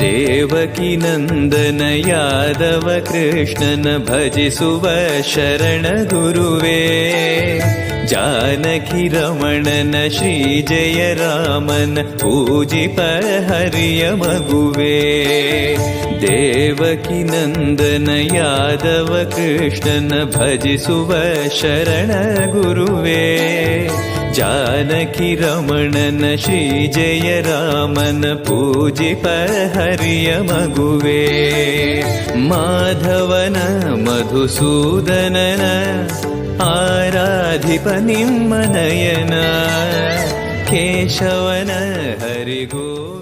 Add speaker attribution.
Speaker 1: ದೇವಕಿ ನಂದನ ಯಾದವ ಕೃಷ್ಣನ ಭಜಿಸುವ ಶರಣ ಗುರುವೇ. ಜಾನಕಿ ರಮಣನ ಶ್ರೀ ಜಯ ರಾಮನ ಪೂಜಿಪ ಹರಿಯ ಮಗುವೇ. ದೇವಕಿ ನಂದನ ಯಾದವ ಕೃಷ್ಣನ ಭಜಿಸುವ ಶರಣ ಗುರುವೇ. ಜಾನಕಿ ರಮಣನ ಶ್ರೀ ಜಯ ರಾಮನ ಪೂಜಿಪ ಹರಿಯ ಮಗುವೇ. ಮಾಧವನ ಮಧುಸೂದನನ ಆರಾಧಿಪ ನಿಮ್ಮ ನಯನ. ಕೇಶವನ ಹರಿಗೋ